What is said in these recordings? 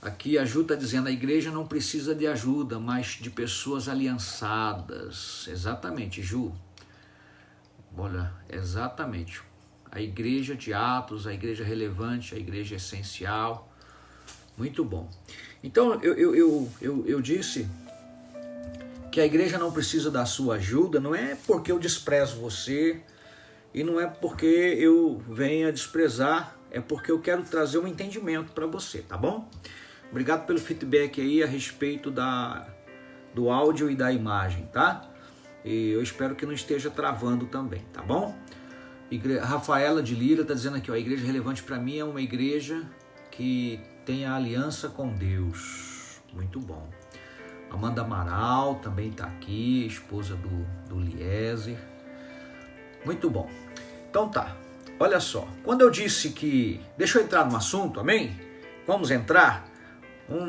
Aqui a Ju está dizendo, a igreja não precisa de ajuda, mas de pessoas aliançadas. Exatamente, Ju. Olha, exatamente. A igreja de Atos, a igreja relevante, a igreja essencial. Muito bom. Então, eu disse que a igreja não precisa da sua ajuda, não é porque eu desprezo você e não é porque eu venha desprezar, é porque eu quero trazer um entendimento para você, tá bom? Obrigado pelo feedback aí a respeito do áudio e da imagem, tá? E eu espero que não esteja travando também, tá bom? Rafaela de Lira está dizendo aqui, ó, a igreja relevante para mim é uma igreja que tem a aliança com Deus. Muito bom. Amanda Amaral também está aqui, esposa do Lieser. Muito bom. Então tá, olha só. Quando eu disse que... Deixa eu entrar no assunto, amém? Vamos entrar?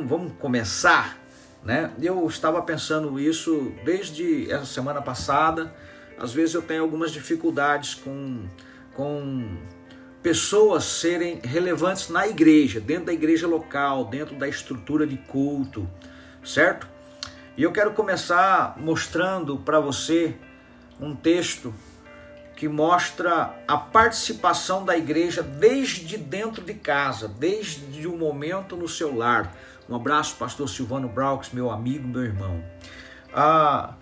Vamos começar, né? Eu estava pensando isso desde essa semana passada. Às vezes eu tenho algumas dificuldades com pessoas serem relevantes na igreja, dentro da igreja local, dentro da estrutura de culto, certo? E eu quero começar mostrando para você um texto que mostra a participação da igreja desde dentro de casa, desde o momento no seu lar. Um abraço, pastor Silvano Braux, meu amigo, meu irmão. A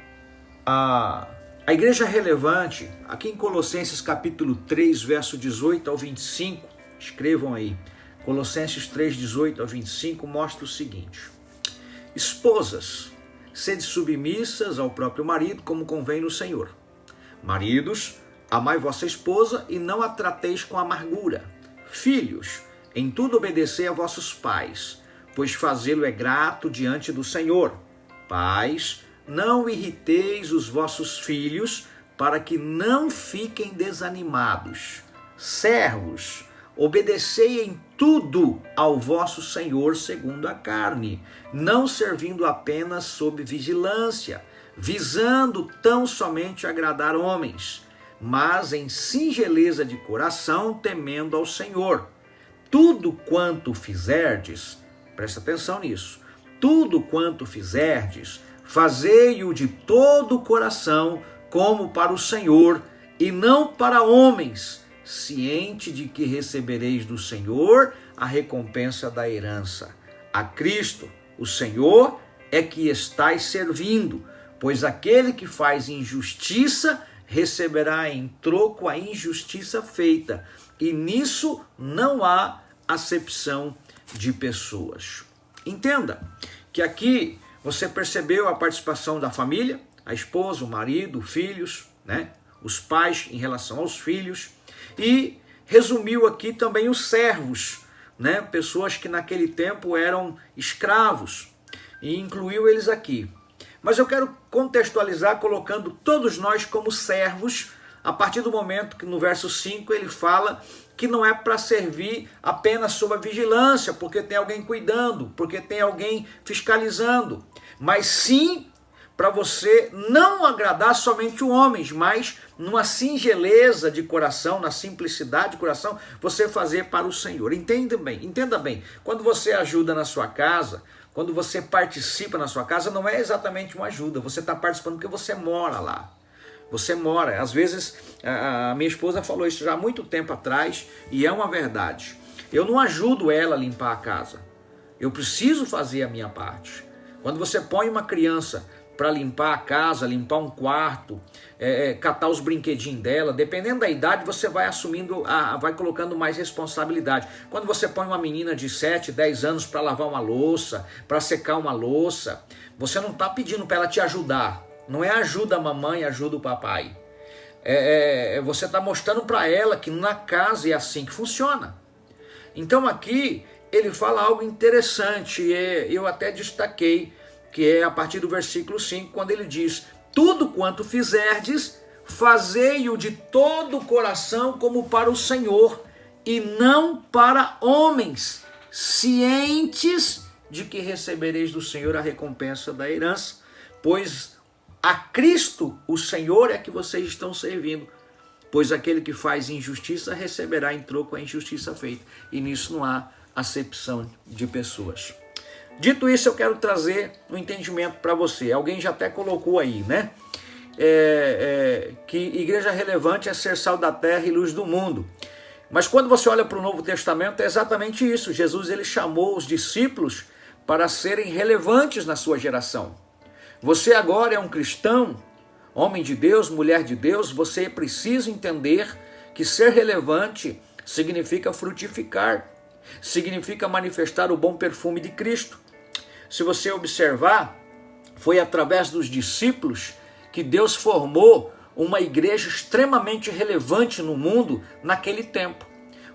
igreja relevante, aqui em Colossenses capítulo 3, verso 18 ao 25, escrevam aí, Colossenses 3, 18 ao 25, mostra o seguinte: esposas, sede submissas ao próprio marido, como convém no Senhor. Maridos, amai vossa esposa e não a trateis com amargura. Filhos, em tudo obedecei a vossos pais, pois fazê-lo é grato diante do Senhor. Pais, não irriteis os vossos filhos, para que não fiquem desanimados. Servos, obedecei em tudo ao vosso Senhor segundo a carne, não servindo apenas sob vigilância, visando tão somente agradar homens, mas em singeleza de coração, temendo ao Senhor. Tudo quanto fizerdes, presta atenção nisso, tudo quanto fizerdes, fazei-o de todo o coração, como para o Senhor, e não para homens, ciente de que recebereis do Senhor a recompensa da herança. A Cristo, o Senhor, é que estais servindo, pois aquele que faz injustiça receberá em troco a injustiça feita, e nisso não há acepção de pessoas. Entenda que aqui você percebeu a participação da família, a esposa, o marido, filhos, né? Os pais em relação aos filhos, e resumiu aqui também os servos, né? Pessoas que naquele tempo eram escravos, e incluiu eles aqui. Mas eu quero contextualizar colocando todos nós como servos, a partir do momento que no verso 5 ele fala que não é para servir apenas sob a vigilância, porque tem alguém cuidando, porque tem alguém fiscalizando, mas sim para você não agradar somente os homens, mas numa singeleza de coração, na simplicidade de coração, você fazer para o Senhor. Entenda bem, quando você ajuda na sua casa, quando você participa na sua casa, não é exatamente uma ajuda, você está participando porque você mora lá. Você mora, às vezes, a minha esposa falou isso já há muito tempo atrás, e é uma verdade. Eu não ajudo ela a limpar a casa, eu preciso fazer a minha parte. Quando você põe uma criança para limpar a casa, limpar um quarto, catar os brinquedinhos dela, dependendo da idade, você vai assumindo, vai colocando mais responsabilidade. Quando você põe uma menina de 7, 10 anos para lavar uma louça, para secar uma louça, você não está pedindo para ela te ajudar. Não é ajuda a mamãe, ajuda o papai. Você está mostrando para ela que na casa é assim que funciona. Então aqui ele fala algo interessante, eu até destaquei, que é a partir do versículo 5, quando ele diz: tudo quanto fizerdes, fazei-o de todo o coração como para o Senhor, e não para homens, cientes de que recebereis do Senhor a recompensa da herança, pois a Cristo, o Senhor, é que vocês estão servindo, pois aquele que faz injustiça receberá em troco a injustiça feita, e nisso não há acepção de pessoas. Dito isso, eu quero trazer um entendimento para você. Alguém já até colocou aí, né? Que igreja relevante é ser sal da terra e luz do mundo. Mas quando você olha para o Novo Testamento, é exatamente isso. Jesus ele chamou os discípulos para serem relevantes na sua geração. Você agora é um cristão, homem de Deus, mulher de Deus, você precisa entender que ser relevante significa frutificar, significa manifestar o bom perfume de Cristo. Se você observar, foi através dos discípulos que Deus formou uma igreja extremamente relevante no mundo naquele tempo.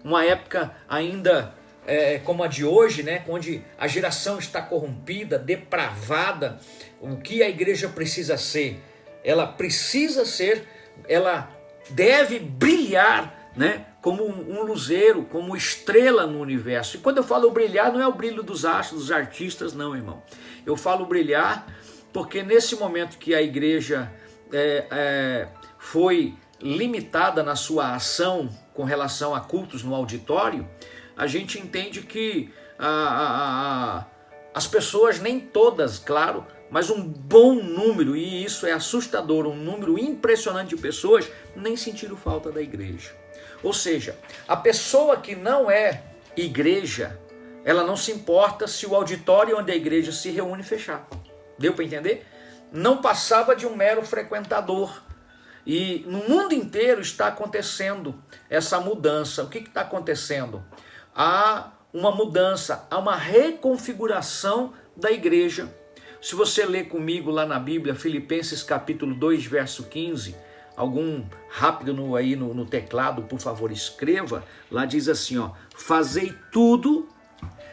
Uma época ainda como a de hoje, né, onde a geração está corrompida, depravada. O que a igreja precisa ser? Ela deve brilhar, né, como um luzeiro, como estrela no universo. E quando eu falo brilhar, não é o brilho dos astros, dos artistas, não, irmão. Eu falo brilhar porque nesse momento que a igreja foi limitada na sua ação com relação a cultos no auditório, a gente entende que as pessoas, nem todas, claro, mas um bom número, e isso é assustador, um número impressionante de pessoas nem sentiram falta da igreja. Ou seja, a pessoa que não é igreja, ela não se importa se o auditório onde a igreja se reúne fechar. Deu para entender? Não passava de um mero frequentador. E no mundo inteiro está acontecendo essa mudança. O que está acontecendo? Há uma mudança, há uma reconfiguração da igreja. Se você ler comigo lá na Bíblia, Filipenses capítulo 2, verso 15, algum rápido aí no teclado, por favor, escreva. Lá diz assim, ó: fazei tudo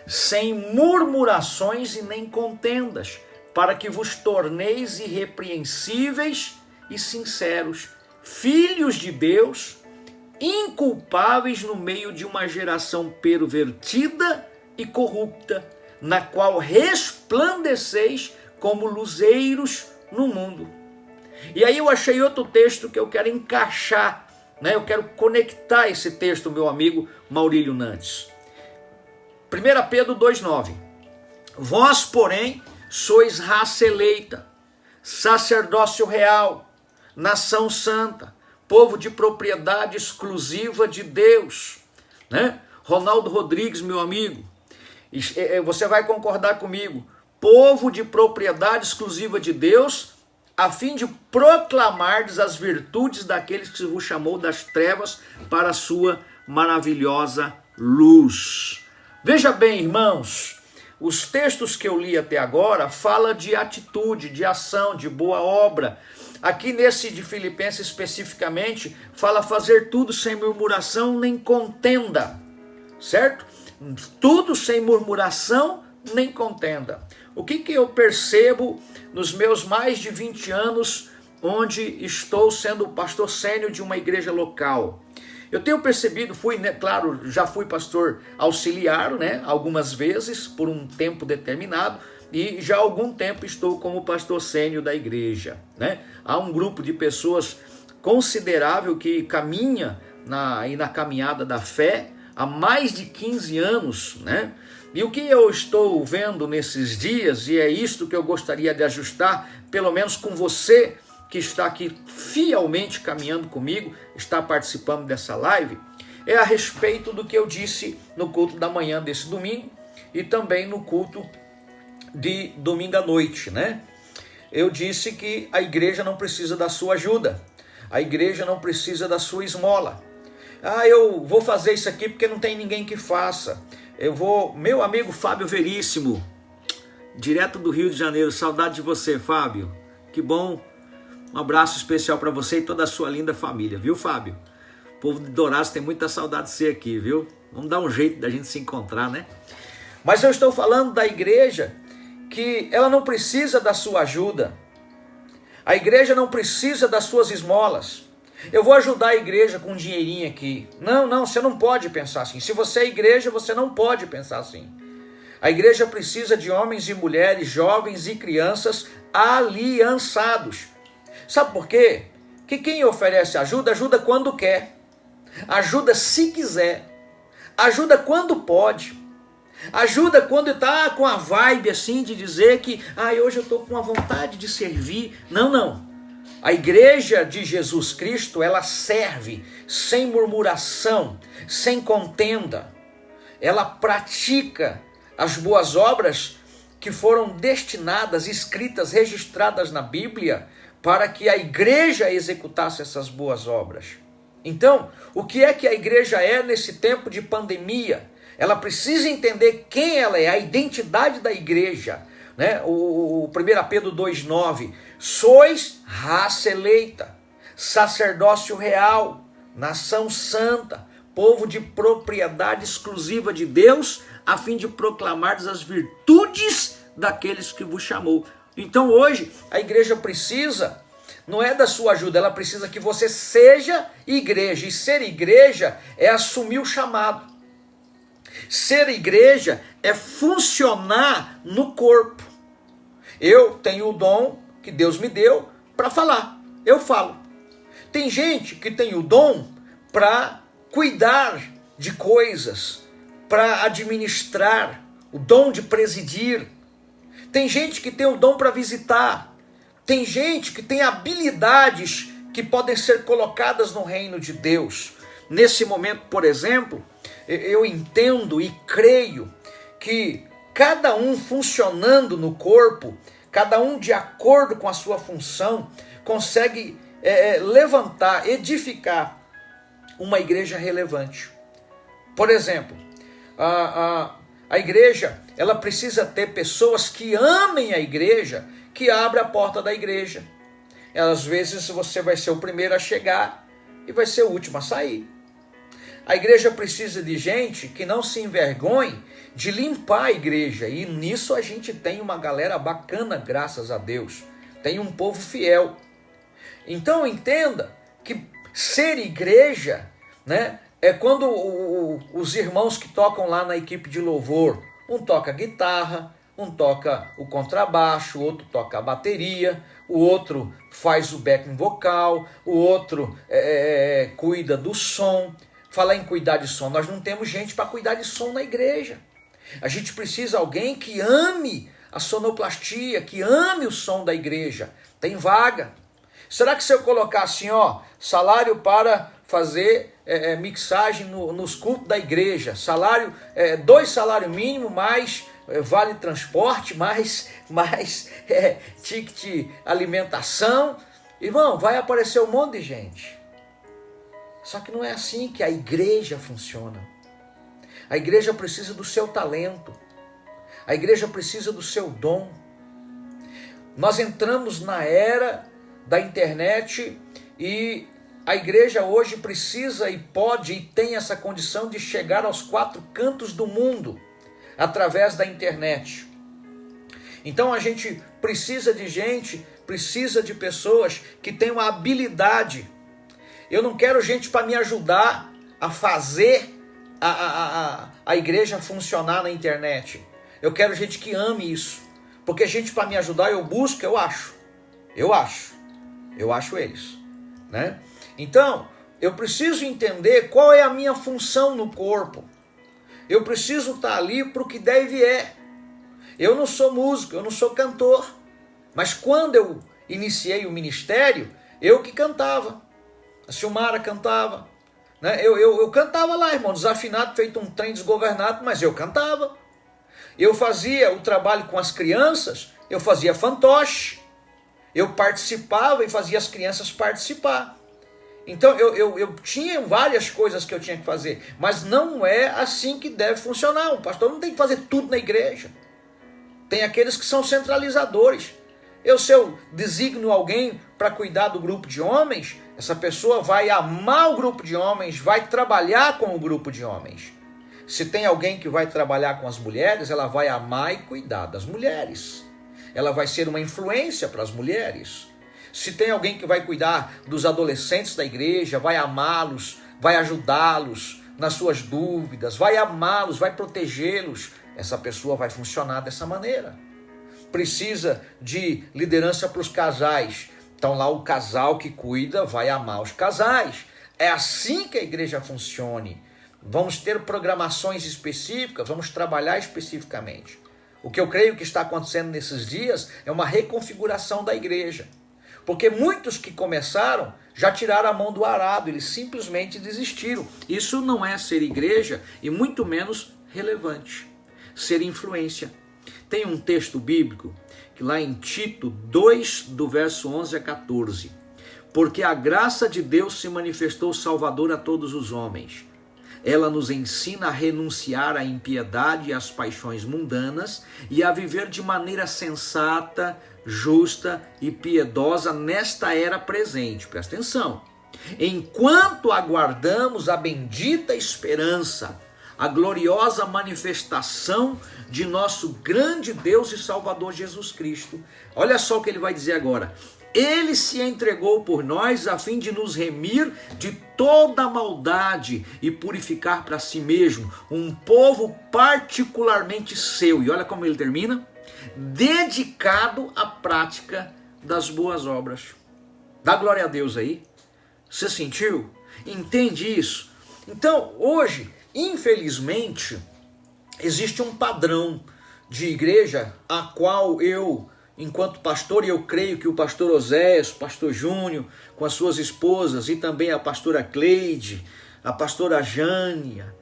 sem murmurações e nem contendas, para que vos torneis irrepreensíveis e sinceros, filhos de Deus, inculpáveis no meio de uma geração pervertida e corrupta, na qual resplandeceis como luzeiros no mundo. E aí eu achei outro texto que eu quero encaixar, né? Eu quero conectar esse texto, meu amigo Maurílio Nantes. 1 Pedro 2,9. Vós, porém, sois raça eleita, sacerdócio real, nação santa, povo de propriedade exclusiva de Deus, né? Ronaldo Rodrigues, meu amigo, você vai concordar comigo, povo de propriedade exclusiva de Deus, a fim de proclamardes as virtudes daqueles que vos chamou das trevas para a sua maravilhosa luz. Veja bem, irmãos, os textos que eu li até agora falam de atitude, de ação, de boa obra. Aqui nesse de Filipenses especificamente, fala fazer tudo sem murmuração nem contenda, certo? Tudo sem murmuração nem contenda. O que eu percebo nos meus mais de 20 anos, onde estou sendo pastor sênior de uma igreja local? Eu tenho percebido, claro, já fui pastor auxiliar, né, algumas vezes, por um tempo determinado, e já há algum tempo estou como pastor sênior da igreja, né? Há um grupo de pessoas considerável que caminha na caminhada da fé há mais de 15 anos, né? E o que eu estou vendo nesses dias, e é isto que eu gostaria de ajustar, pelo menos com você que está aqui fielmente caminhando comigo, está participando dessa live, é a respeito do que eu disse no culto da manhã desse domingo e também no culto de domingo à noite, né? Eu disse que a igreja não precisa da sua ajuda, a igreja não precisa da sua esmola. Eu vou fazer isso aqui porque não tem ninguém que faça. Meu amigo Fábio Veríssimo, direto do Rio de Janeiro, saudade de você, Fábio, que bom. Um abraço especial para você e toda a sua linda família, viu, Fábio? O povo de Dourados tem muita saudade de você aqui, viu? Vamos dar um jeito da gente se encontrar, né? Mas eu estou falando da igreja que ela não precisa da sua ajuda. A igreja não precisa das suas esmolas. Eu vou ajudar a igreja com um dinheirinho aqui. Não, você não pode pensar assim. Se você é igreja, você não pode pensar assim. A igreja precisa de homens e mulheres, jovens e crianças aliançados. Sabe por quê? Que quem oferece ajuda, ajuda quando quer. Ajuda se quiser. Ajuda quando pode. Ajuda quando está com a vibe assim de dizer que hoje eu estou com a vontade de servir. Não. A igreja de Jesus Cristo, ela serve sem murmuração, sem contenda. Ela pratica as boas obras que foram destinadas, escritas, registradas na Bíblia, para que a igreja executasse essas boas obras. Então, o que é que a igreja é nesse tempo de pandemia? Ela precisa entender quem ela é, a identidade da igreja. Né? O 1 Pedro 2,9: sois raça eleita, sacerdócio real, nação santa, povo de propriedade exclusiva de Deus, a fim de proclamar as virtudes daqueles que vos chamou. Então hoje a igreja precisa, não é da sua ajuda, ela precisa que você seja igreja. E ser igreja é assumir o chamado. Ser igreja é funcionar no corpo. Eu tenho o dom que Deus me deu para falar. Eu falo. Tem gente que tem o dom para cuidar de coisas, para administrar, o dom de presidir. Tem gente que tem o dom para visitar. Tem gente que tem habilidades que podem ser colocadas no reino de Deus. Nesse momento, por exemplo, eu entendo e creio que cada um funcionando no corpo, cada um de acordo com a sua função, consegue levantar, edificar uma igreja relevante. Por exemplo, a igreja, ela precisa ter pessoas que amem a igreja, que abrem a porta da igreja. Às vezes você vai ser o primeiro a chegar e vai ser o último a sair. A igreja precisa de gente que não se envergonhe de limpar a igreja. E nisso a gente tem uma galera bacana, graças a Deus. Tem um povo fiel. Então entenda que ser igreja, né, é quando os irmãos que tocam lá na equipe de louvor, um toca guitarra, um toca o contrabaixo, o outro toca a bateria, o outro faz o backing vocal, o outro cuida do som. Falar em cuidar de som, nós não temos gente para cuidar de som na igreja. A gente precisa de alguém que ame a sonoplastia, que ame o som da igreja. Tem vaga. Será que se eu colocar assim, salário para fazer mixagem nos cultos da igreja, salário, 2 salários mínimos, mais vale transporte, mais ticket alimentação, irmão, vai aparecer um monte de gente. Só que não é assim que a igreja funciona. A igreja precisa do seu talento. A igreja precisa do seu dom. Nós entramos na era da internet e a igreja hoje precisa e pode e tem essa condição de chegar aos 4 cantos do mundo através da internet. Então a gente precisa de gente, precisa de pessoas que tenham a habilidade. Eu não quero gente para me ajudar a fazer a igreja funcionar na internet. Eu quero gente que ame isso. Porque gente para me ajudar eu busco, eu acho eles, né? Então, eu preciso entender qual é a minha função no corpo. Eu preciso estar ali para o que deve é. Eu não sou músico, eu não sou cantor. Mas quando eu iniciei o ministério, eu que cantava. A Silmara cantava, né? Eu cantava lá, irmão, desafinado, feito um trem desgovernado, mas eu cantava. Eu fazia o trabalho com as crianças, eu fazia fantoche. Eu participava e fazia as crianças participar. Então eu tinha várias coisas que eu tinha que fazer, mas não é assim que deve funcionar. O pastor não tem que fazer tudo na igreja. Tem aqueles que são centralizadores. Se eu designo alguém para cuidar do grupo de homens, essa pessoa vai amar o grupo de homens, vai trabalhar com o grupo de homens. Se tem alguém que vai trabalhar com as mulheres, ela vai amar e cuidar das mulheres. Ela vai ser uma influência para as mulheres. Se tem alguém que vai cuidar dos adolescentes da igreja, vai amá-los, vai ajudá-los nas suas dúvidas, vai amá-los, vai protegê-los, essa pessoa vai funcionar dessa maneira. Precisa de liderança para os casais. Então lá o casal que cuida vai amar os casais. É assim que a igreja funcione. vamos ter programações específicas, vamos trabalhar especificamente. O que eu creio que está acontecendo nesses dias é uma reconfiguração da igreja. Porque muitos que começaram já tiraram a mão do arado, eles simplesmente desistiram. Isso não é ser igreja e muito menos relevante. Ser influência. Tem um texto bíblico que lá em Tito 2, do verso 11 a 14. Porque a graça de Deus se manifestou salvador a todos os homens. Ela nos ensina a renunciar à impiedade e às paixões mundanas e a viver de maneira sensata, justa e piedosa nesta era presente. Presta atenção. Enquanto aguardamos a bendita esperança, a gloriosa manifestação de nosso grande Deus e Salvador Jesus Cristo. Olha só o que ele vai dizer agora. Ele se entregou por nós a fim de nos remir de toda maldade e purificar para si mesmo um povo particularmente seu. E olha como ele termina. Dedicado à prática das boas obras. Dá glória a Deus aí. Você sentiu? Entende isso? Então, hoje, infelizmente, existe um padrão de igreja a qual eu, enquanto pastor, e eu creio que o pastor Oséias, o pastor Júnior, com as suas esposas, e também a pastora Cleide, a pastora Jânia,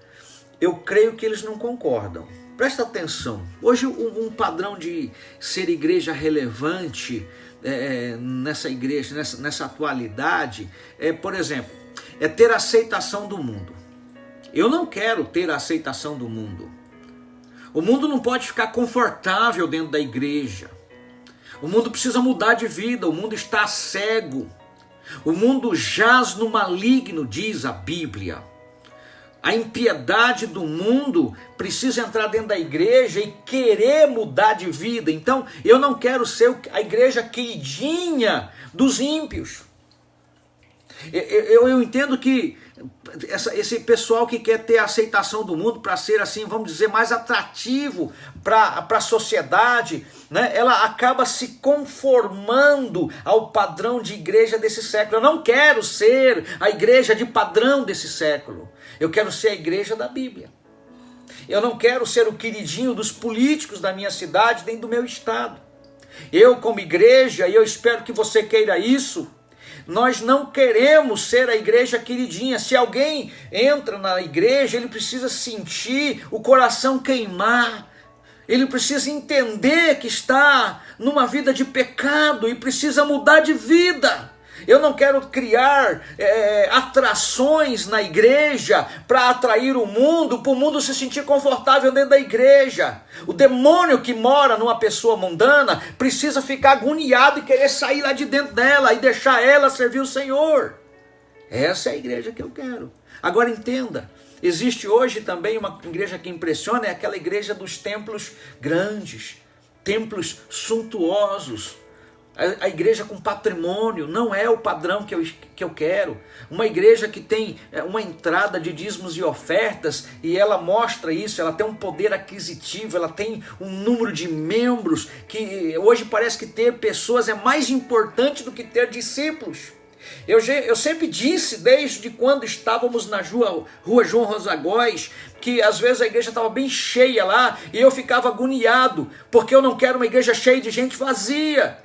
eu creio que eles não concordam. Presta atenção, hoje um padrão de ser igreja relevante nessa igreja, nessa atualidade, por exemplo, é ter aceitação do mundo. Eu não quero ter a aceitação do mundo. O mundo não pode ficar confortável dentro da igreja. O mundo precisa mudar de vida, o mundo está cego. O mundo jaz no maligno, diz a Bíblia. A impiedade do mundo precisa entrar dentro da igreja e querer mudar de vida. Então, eu não quero ser a igreja queridinha dos ímpios. Eu entendo que esse pessoal que quer ter a aceitação do mundo para ser assim, vamos dizer, mais atrativo para a sociedade, né? Ela acaba se conformando ao padrão de igreja desse século. Eu não quero ser a igreja de padrão desse século. Eu quero ser a igreja da Bíblia. Eu não quero ser o queridinho dos políticos da minha cidade, nem do meu estado. Eu, como igreja, e eu espero que você queira isso, nós não queremos ser a igreja queridinha. Se alguém entra na igreja, ele precisa sentir o coração queimar. Ele precisa entender que está numa vida de pecado e precisa mudar de vida. Eu não quero criar atrações na igreja para atrair o mundo, para o mundo se sentir confortável dentro da igreja. O demônio que mora numa pessoa mundana precisa ficar agoniado e querer sair lá de dentro dela e deixar ela servir o Senhor. Essa é a igreja que eu quero. Agora entenda, existe hoje também uma igreja que impressiona, é aquela igreja dos templos grandes, templos suntuosos. A igreja com patrimônio não é o padrão que eu quero. Uma igreja que tem uma entrada de dízimos e ofertas e ela mostra isso, ela tem um poder aquisitivo, ela tem um número de membros que hoje parece que ter pessoas é mais importante do que ter discípulos. Eu sempre disse, desde quando estávamos na rua João Rosagóis, que às vezes a igreja estava bem cheia lá e eu ficava agoniado, porque eu não quero uma igreja cheia de gente vazia.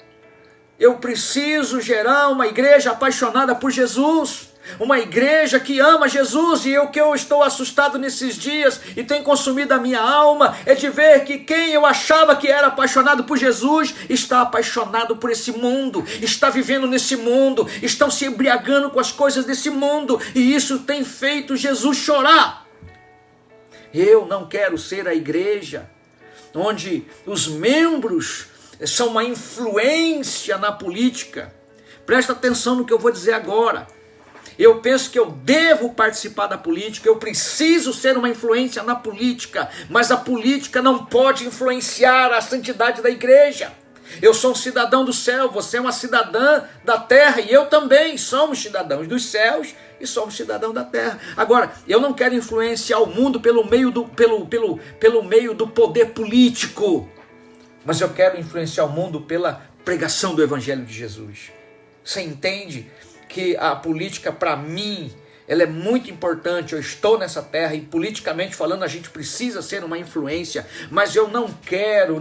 Eu preciso gerar uma igreja apaixonada por Jesus, uma igreja que ama Jesus, e o que eu estou assustado nesses dias e tem consumido a minha alma é de ver que quem eu achava que era apaixonado por Jesus está apaixonado por esse mundo, está vivendo nesse mundo, estão se embriagando com as coisas desse mundo, e isso tem feito Jesus chorar. Eu não quero ser a igreja onde os membros são uma influência na política. Presta atenção no que eu vou dizer agora. Eu penso que eu devo participar da política, eu preciso ser uma influência na política, mas a política não pode influenciar a santidade da igreja. Eu sou um cidadão do céu, você é uma cidadã da terra, e eu também somos cidadãos dos céus e somos cidadãos da terra. Agora, eu não quero influenciar o mundo pelo meio do poder político, mas eu quero influenciar o mundo pela pregação do Evangelho de Jesus. Você entende que a política, para mim, ela é muito importante. Eu estou nessa terra e politicamente falando a gente precisa ser uma influência, mas eu não quero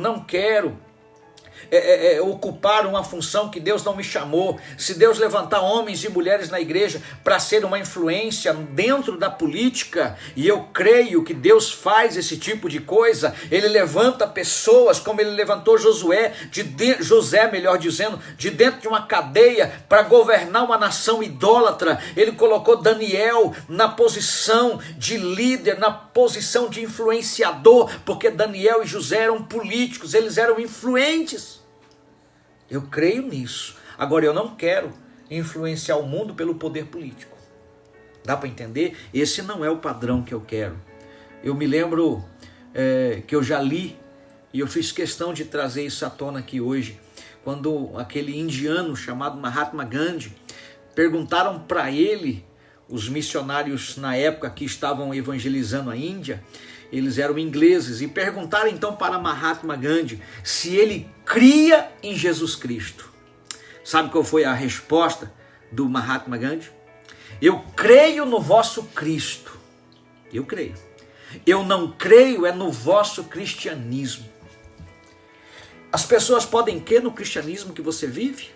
ocupar uma função que Deus não me chamou. Se Deus levantar homens e mulheres na igreja para ser uma influência dentro da política, e eu creio que Deus faz esse tipo de coisa, Ele levanta pessoas, como Ele levantou José, melhor dizendo, de dentro de uma cadeia para governar uma nação idólatra. Ele colocou Daniel na posição de líder, na posição de influenciador, porque Daniel e José eram políticos, eles eram influentes. Eu creio nisso. Agora, eu não quero influenciar o mundo pelo poder político. Dá para entender? Esse não é o padrão que eu quero. Eu me lembro que eu já li, e eu fiz questão de trazer isso à tona aqui hoje, quando aquele indiano chamado Mahatma Gandhi, perguntaram para ele, os missionários na época que estavam evangelizando a Índia, eles eram ingleses, e perguntaram então para Mahatma Gandhi se ele cria em Jesus Cristo. Sabe qual foi a resposta do Mahatma Gandhi? Eu creio no vosso Cristo. Eu creio. Eu não creio no vosso cristianismo. As pessoas podem crer no cristianismo que você vive?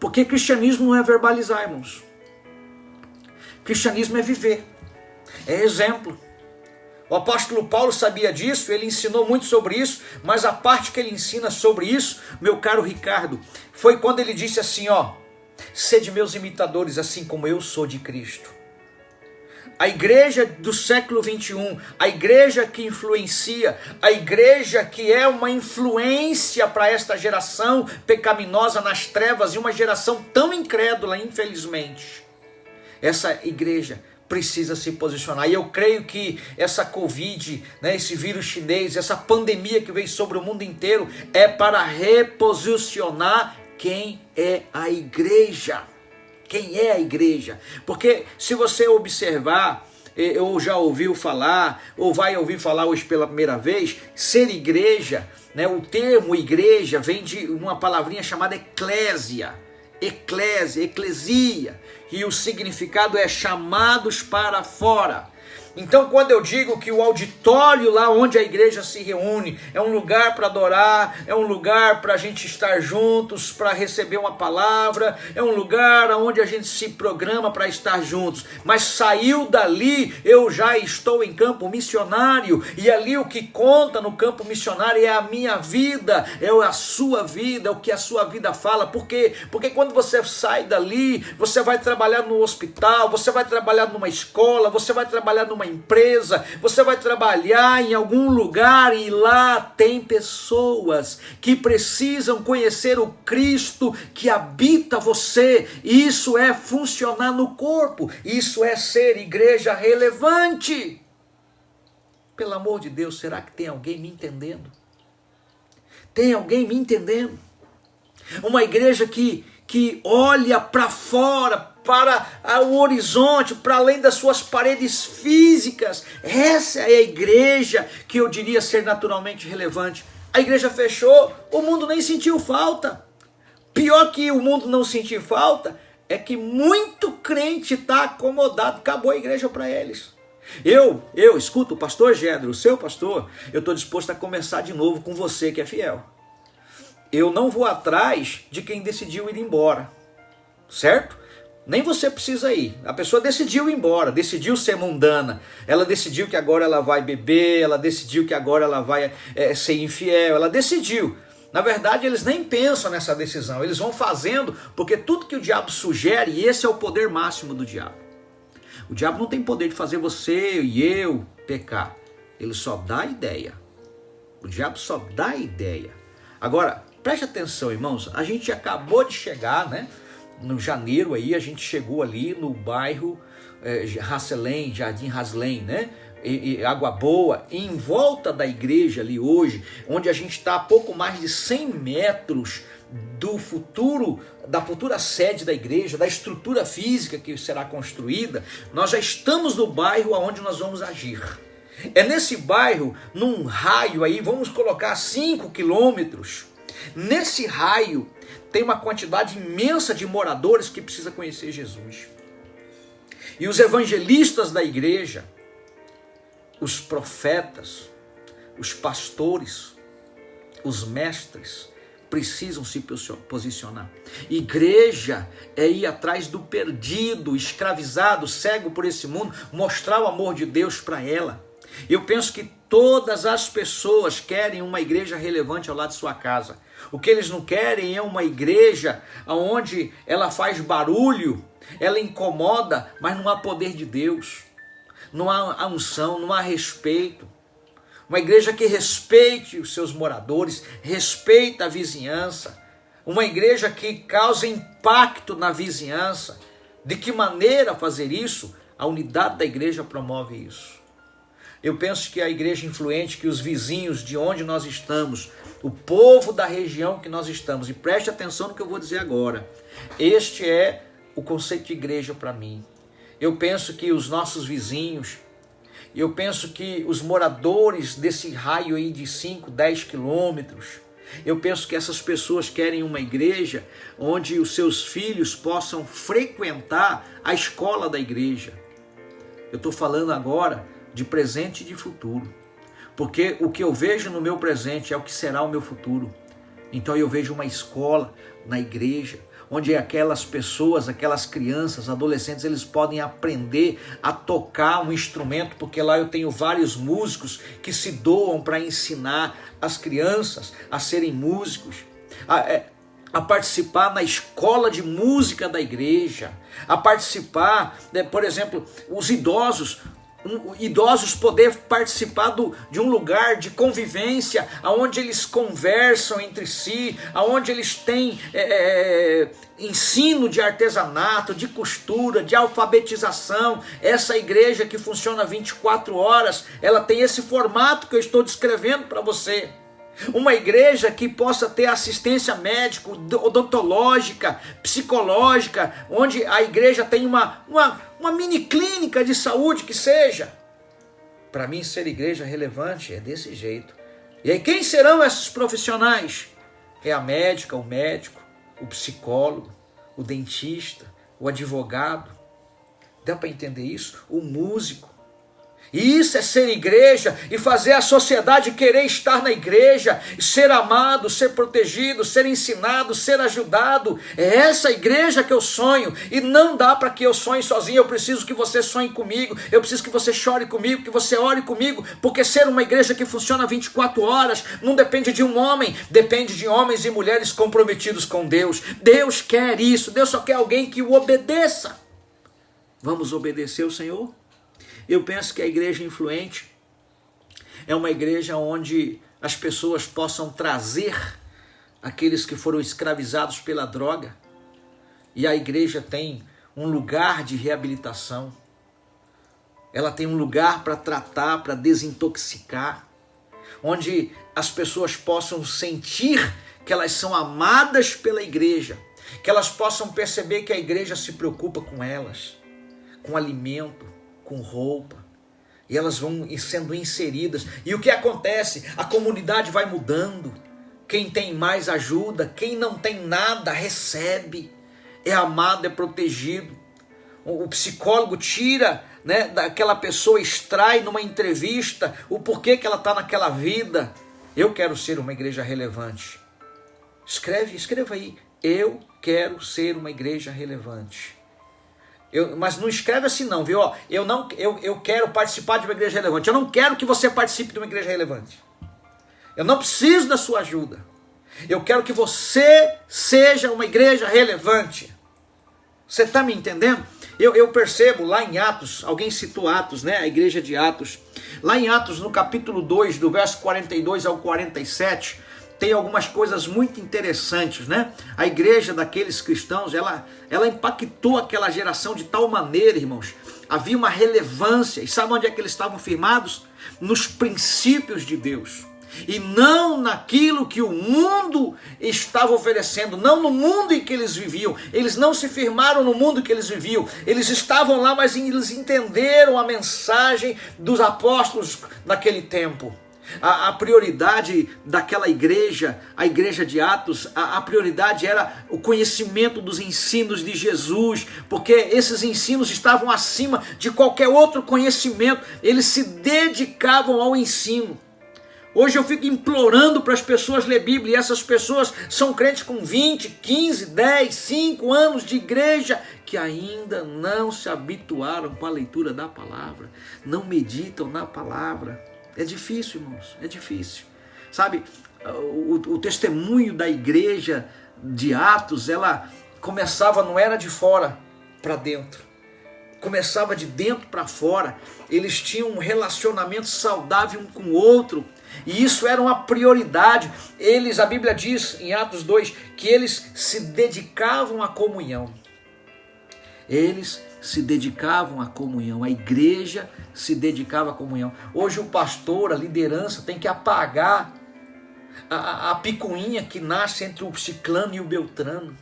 Porque cristianismo não é verbalizar, irmãos. Cristianismo é viver. É exemplo. O apóstolo Paulo sabia disso, ele ensinou muito sobre isso, mas a parte que ele ensina sobre isso, meu caro Ricardo, foi quando ele disse assim, sede meus imitadores, assim como eu sou de Cristo. A igreja do século 21, a igreja que influencia, a igreja que é uma influência para esta geração pecaminosa nas trevas e uma geração tão incrédula, infelizmente. Essa igreja precisa se posicionar. E eu creio que essa Covid, esse vírus chinês, essa pandemia que veio sobre o mundo inteiro, é para reposicionar quem é a igreja. Quem é a igreja? Porque se você observar, ou já ouviu falar, ou vai ouvir falar hoje pela primeira vez, ser igreja, o termo igreja vem de uma palavrinha chamada eclésia. Eclesia, e o significado é chamados para fora. Então, quando eu digo que o auditório lá onde a igreja se reúne é um lugar para adorar, é um lugar para a gente estar juntos, para receber uma palavra, é um lugar onde a gente se programa para estar juntos, mas saiu dali, eu já estou em campo missionário, e ali o que conta no campo missionário é a minha vida, é a sua vida, é o que a sua vida fala. Por quê? Porque quando você sai dali, você vai trabalhar no hospital, você vai trabalhar numa escola, você vai trabalhar numa empresa, você vai trabalhar em algum lugar, e lá tem pessoas que precisam conhecer o Cristo que habita você. Isso é funcionar no corpo, isso é ser igreja relevante. Pelo amor de Deus, será que tem alguém me entendendo? Tem alguém me entendendo? Uma igreja que olha para fora, para o horizonte, para além das suas paredes físicas. Essa é a igreja que eu diria ser naturalmente relevante. A igreja fechou, o mundo nem sentiu falta. Pior que o mundo não sentir falta, é que muito crente está acomodado, acabou a igreja para eles. Escuta, o pastor Gedro, o seu pastor, eu estou disposto a começar de novo com você que é fiel. Eu não vou atrás de quem decidiu ir embora, certo? Nem você precisa ir. A pessoa decidiu ir embora, decidiu ser mundana. Ela decidiu que agora ela vai beber, ela decidiu que agora ela vai ser infiel, ela decidiu. Na verdade, eles nem pensam nessa decisão, eles vão fazendo, porque tudo que o diabo sugere, e esse é o poder máximo do diabo. O diabo não tem poder de fazer você e eu pecar. Ele só dá ideia. O diabo só dá ideia. Agora, preste atenção, irmãos, a gente acabou de chegar, no janeiro aí, a gente chegou ali no bairro Hasselém, Jardim Hasselém, e Água Boa, em volta da igreja ali hoje, onde a gente está a pouco mais de 100 metros da futura sede da igreja, da estrutura física que será construída. Nós já estamos no bairro onde nós vamos agir. É nesse bairro, num raio aí, vamos colocar 5 quilômetros. Nesse raio tem uma quantidade imensa de moradores que precisa conhecer Jesus. E os evangelistas da igreja, os profetas, os pastores, os mestres, precisam se posicionar. Igreja é ir atrás do perdido, escravizado, cego por esse mundo, mostrar o amor de Deus para ela. Eu penso que todas as pessoas querem uma igreja relevante ao lado de sua casa. O que eles não querem é uma igreja onde ela faz barulho, ela incomoda, mas não há poder de Deus, não há unção, não há respeito. Uma igreja que respeite os seus moradores, respeita a vizinhança. Uma igreja que causa impacto na vizinhança. De que maneira fazer isso? A unidade da igreja promove isso. Eu penso que a igreja influente, que os vizinhos de onde nós estamos, o povo da região que nós estamos, e preste atenção no que eu vou dizer agora, este é o conceito de igreja para mim. Eu penso que os nossos vizinhos, eu penso que os moradores desse raio aí de 5, 10 quilômetros, eu penso que essas pessoas querem uma igreja onde os seus filhos possam frequentar a escola da igreja. Eu estou falando agora de presente e de futuro, porque o que eu vejo no meu presente é o que será o meu futuro. Então eu vejo uma escola na igreja, onde aquelas pessoas, aquelas crianças, adolescentes, eles podem aprender a tocar um instrumento, porque lá eu tenho vários músicos que se doam para ensinar as crianças a serem músicos, a participar na escola de música da igreja, a participar, por exemplo, os idosos poder participar de um lugar de convivência, onde eles conversam entre si, onde eles têm ensino de artesanato, de costura, de alfabetização. Essa igreja que funciona 24 horas, ela tem esse formato que eu estou descrevendo para você. Uma igreja que possa ter assistência médica, odontológica, psicológica, onde a igreja tem uma mini clínica de saúde que seja. Para mim, ser igreja relevante é desse jeito. E aí, quem serão esses profissionais? É a médica, o médico, o psicólogo, o dentista, o advogado. Dá para entender isso? O músico. E isso é ser igreja e fazer a sociedade querer estar na igreja, ser amado, ser protegido, ser ensinado, ser ajudado. É essa igreja que eu sonho, e não dá para que eu sonhe sozinho. Eu preciso que você sonhe comigo, eu preciso que você chore comigo, que você ore comigo, porque ser uma igreja que funciona 24 horas não depende de um homem, depende de homens e mulheres comprometidos com Deus. Deus quer isso, Deus só quer alguém que o obedeça. Vamos obedecer o Senhor? Eu penso que a igreja influente é uma igreja onde as pessoas possam trazer aqueles que foram escravizados pela droga, e a igreja tem um lugar de reabilitação, ela tem um lugar para tratar, para desintoxicar, onde as pessoas possam sentir que elas são amadas pela igreja, que elas possam perceber que a igreja se preocupa com elas, com alimento, com roupa, e elas vão sendo inseridas. E o que acontece? A comunidade vai mudando. Quem tem mais ajuda, quem não tem nada recebe, é amado, é protegido. O psicólogo tira, daquela pessoa, extrai numa entrevista o porquê que ela está naquela vida. Eu quero ser uma igreja relevante. Escreva aí, eu quero ser uma igreja relevante. Mas não escreve assim não, viu? Eu quero participar de uma igreja relevante. Eu não quero que você participe de uma igreja relevante. Eu não preciso da sua ajuda. Eu quero que você seja uma igreja relevante. Você está me entendendo? Eu percebo lá em Atos, alguém citou Atos, a igreja de Atos. Lá em Atos, no capítulo 2, do verso 42 ao 47, tem algumas coisas muito interessantes, A igreja daqueles cristãos, ela impactou aquela geração de tal maneira, irmãos. Havia uma relevância. E sabe onde é que eles estavam firmados? Nos princípios de Deus. E não naquilo que o mundo estava oferecendo, não no mundo em que eles viviam. Eles não se firmaram no mundo que eles viviam. Eles estavam lá, mas eles entenderam a mensagem dos apóstolos naquele tempo. A prioridade daquela igreja, a igreja de Atos, a prioridade era o conhecimento dos ensinos de Jesus, porque esses ensinos estavam acima de qualquer outro conhecimento, eles se dedicavam ao ensino. Hoje eu fico implorando para as pessoas ler Bíblia, e essas pessoas são crentes com 20, 15, 10, 5 anos de igreja, que ainda não se habituaram com a leitura da palavra, não meditam na palavra. É difícil, irmãos, é difícil. Sabe, o testemunho da igreja de Atos, ela começava, não era de fora para dentro, começava de dentro para fora. Eles tinham um relacionamento saudável um com o outro, e isso era uma prioridade. A Bíblia diz em Atos 2, que eles se dedicavam à comunhão. Eles se dedicavam à comunhão, a igreja se dedicava à comunhão. Hoje o pastor, a liderança, tem que apagar a picuinha que nasce entre o ciclano e o beltrano.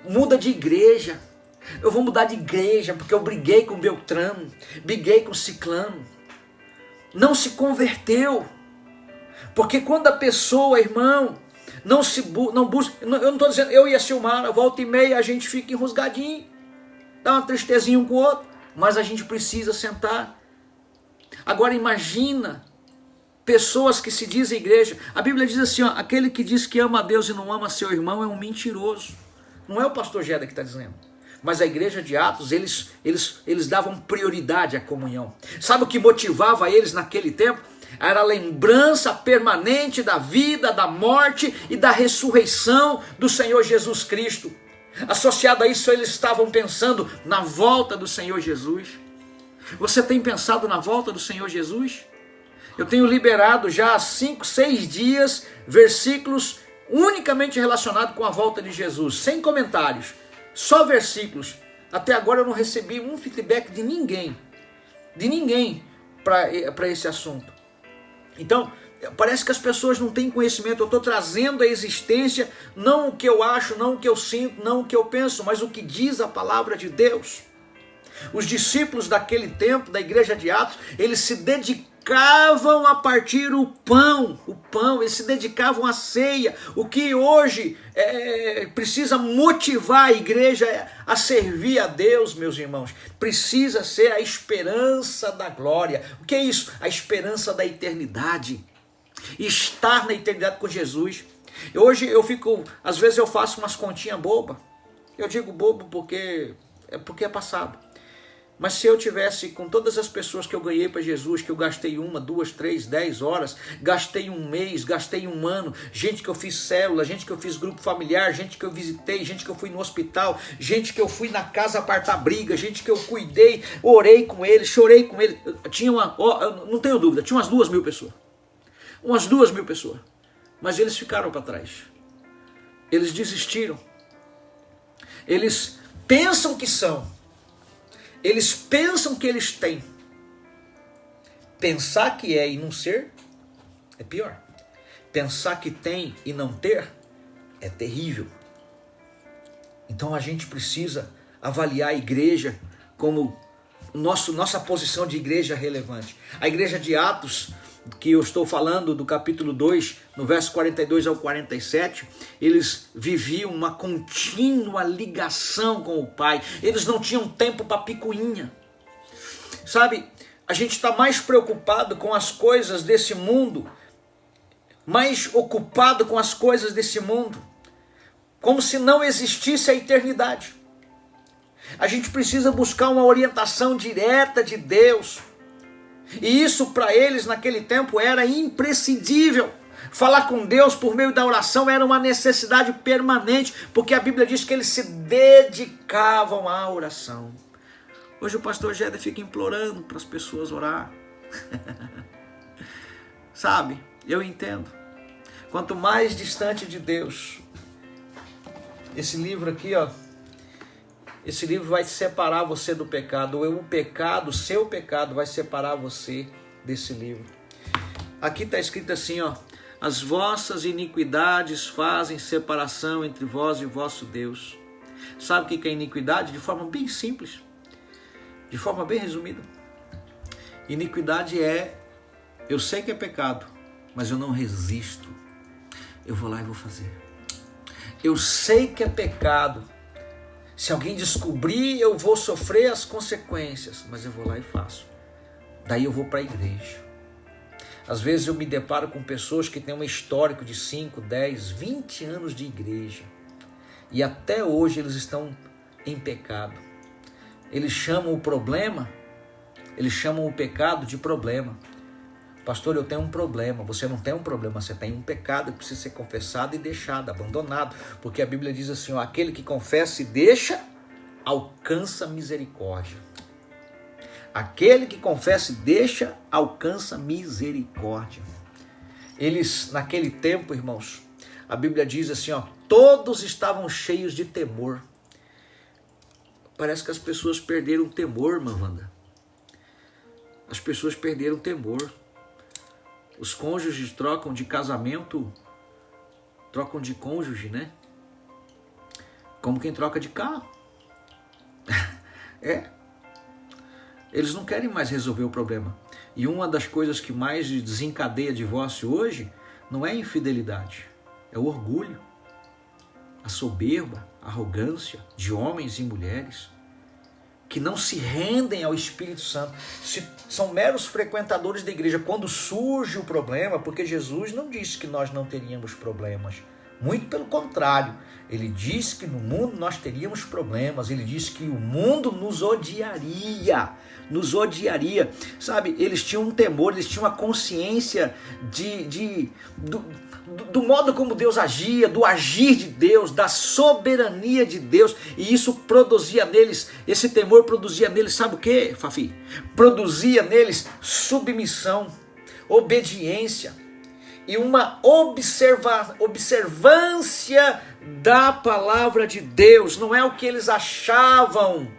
Muda de igreja. Eu vou mudar de igreja porque eu briguei com o beltrano, briguei com o ciclano. Não se converteu. Porque quando a pessoa, irmão, não busca, eu não estou dizendo, eu e a Silmara, volta e meia a gente fica enrosgadinho, dá uma tristezinha um com o outro, mas a gente precisa sentar. Agora imagina pessoas que se dizem igreja. A Bíblia diz assim, ó, aquele que diz que ama a Deus e não ama seu irmão é um mentiroso. Não é o pastor Geda que está dizendo, mas a igreja de Atos, eles davam prioridade à comunhão. Sabe o que motivava eles naquele tempo? Era a lembrança permanente da vida, da morte e da ressurreição do Senhor Jesus Cristo. Associado a isso, eles estavam pensando na volta do Senhor Jesus. Você tem pensado na volta do Senhor Jesus? Eu tenho liberado já há 5, 6 dias versículos unicamente relacionados com a volta de Jesus, sem comentários, só versículos. Até agora eu não recebi um feedback de ninguém para esse assunto. Então, parece que as pessoas não têm conhecimento. Eu estou trazendo à existência não o que eu acho, não o que eu sinto, não o que eu penso, mas o que diz a palavra de Deus. Os discípulos daquele tempo, da igreja de Atos, eles se dedicavam a partir o pão, eles se dedicavam à ceia. O que hoje precisa motivar a igreja a servir a Deus, meus irmãos, precisa ser a esperança da glória. O que é isso? A esperança da eternidade. Estar na eternidade com Jesus. Hoje eu fico, às vezes eu faço umas continhas bobas. Eu digo bobo porque é passado. Mas se eu tivesse com todas as pessoas que eu ganhei para Jesus, que eu gastei 1, 2, 3, 10 horas, gastei um mês, gastei um ano, gente que eu fiz célula, gente que eu fiz grupo familiar, gente que eu visitei, gente que eu fui no hospital, gente que eu fui na casa apartar briga, gente que eu cuidei, orei com ele, chorei com ele. Tinha não tenho dúvida, tinha umas 2.000 pessoas. Umas 2.000 pessoas. Mas eles ficaram para trás. Eles desistiram. Eles pensam que são. Eles pensam que eles têm. Pensar que é e não ser é pior. Pensar que tem e não ter é terrível. Então a gente precisa avaliar a igreja como nossa posição de igreja relevante. A igreja de Atos, que eu estou falando do capítulo 2, no verso 42 ao 47, eles viviam uma contínua ligação com o Pai. Eles não tinham tempo para picuinha. Sabe, a gente está mais preocupado com as coisas desse mundo, mais ocupado com as coisas desse mundo, como se não existisse a eternidade. A gente precisa buscar uma orientação direta de Deus. E isso para eles naquele tempo era imprescindível. Falar com Deus por meio da oração era uma necessidade permanente, porque a Bíblia diz que eles se dedicavam à oração. Hoje o pastor Geda fica implorando para as pessoas orar. Sabe, eu entendo. Quanto mais distante de Deus, esse livro aqui, ó, esse livro vai separar você do pecado. O pecado, o seu pecado vai separar você desse livro. Aqui está escrito assim, ó: as vossas iniquidades fazem separação entre vós e o vosso Deus. Sabe o que é iniquidade? De forma bem simples, de forma bem resumida. Iniquidade é Eu sei que é pecado, mas eu não resisto. Eu vou lá e vou fazer. Eu sei que é pecado. Se alguém descobrir, eu vou sofrer as consequências, mas eu vou lá e faço. Daí eu vou para a igreja. Às vezes eu me deparo com pessoas que têm um histórico de 5, 10, 20 anos de igreja. E até hoje eles estão em pecado. Eles chamam o problema, eles chamam o pecado de problema. Pastor, eu tenho um problema. Você não tem um problema, você tem um pecado que precisa ser confessado e deixado, abandonado. Porque a Bíblia diz assim, ó, aquele que confessa e deixa, alcança misericórdia. Aquele que confessa e deixa, alcança misericórdia. Eles, naquele tempo, irmãos, a Bíblia diz assim, ó, todos estavam cheios de temor. Parece que as pessoas perderam o temor, irmã Wanda. As pessoas perderam o temor. Os cônjuges trocam de casamento, trocam de cônjuge, né? Como quem troca de carro. Eles não querem mais resolver o problema. E uma das coisas que mais desencadeia divórcio hoje não é a infidelidade, é o orgulho, a soberba, a arrogância de homens e mulheres que não se rendem ao Espírito Santo, são meros frequentadores da igreja. Quando surge o problema, porque Jesus não disse que nós não teríamos problemas, muito pelo contrário, ele disse que no mundo nós teríamos problemas, ele disse que o mundo nos odiaria, sabe? Eles tinham um temor, eles tinham uma consciência do modo como Deus agia, do agir de Deus, da soberania de Deus, e isso produzia neles, esse temor produzia neles, sabe o que, Fafi? Produzia neles submissão, obediência e uma observância da palavra de Deus. Não é o que eles achavam,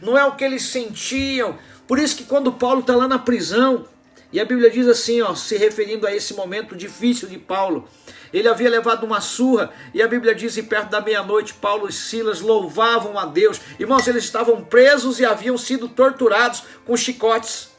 não é o que eles sentiam. Por isso que quando Paulo está lá na prisão, e a Bíblia diz assim, ó, se referindo a esse momento difícil de Paulo, ele havia levado uma surra, e a Bíblia diz que perto da meia-noite, Paulo e Silas louvavam a Deus. Irmãos, eles estavam presos e haviam sido torturados com chicotes.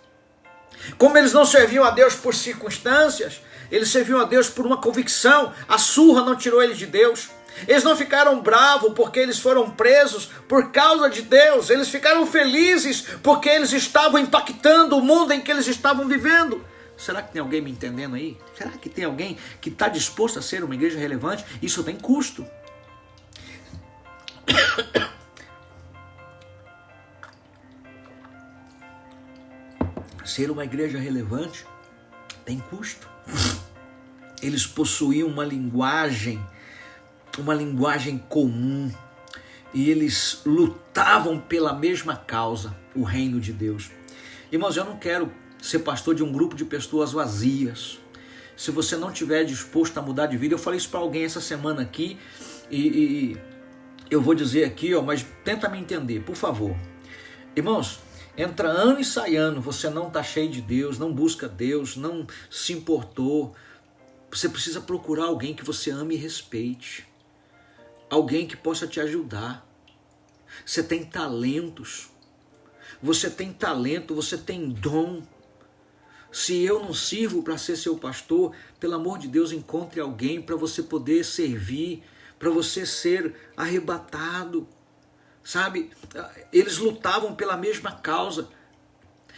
Como eles não serviam a Deus por circunstâncias, eles serviam a Deus por uma convicção. A surra não tirou eles de Deus. Eles não ficaram bravos porque eles foram presos por causa de Deus. Eles ficaram felizes porque eles estavam impactando o mundo em que eles estavam vivendo. Será que tem alguém me entendendo aí? Será que tem alguém que está disposto a ser uma igreja relevante? Isso tem custo. Ser uma igreja relevante tem custo. Eles possuíam uma linguagem comum, e eles lutavam pela mesma causa, o reino de Deus. Irmãos, eu não quero ser pastor de um grupo de pessoas vazias. Se você não estiver disposto a mudar de vida, eu falei isso para alguém essa semana aqui, e eu vou dizer aqui, ó, mas tenta me entender, por favor. Irmãos, entra ano e sai ano, você não está cheio de Deus, não busca Deus, não se importou. Você precisa procurar alguém que você ame e respeite. Alguém que possa te ajudar. Você tem talentos. Você tem talento, você tem dom. Se eu não sirvo para ser seu pastor, pelo amor de Deus, encontre alguém para você poder servir, para você ser arrebatado. Sabe? Eles lutavam pela mesma causa.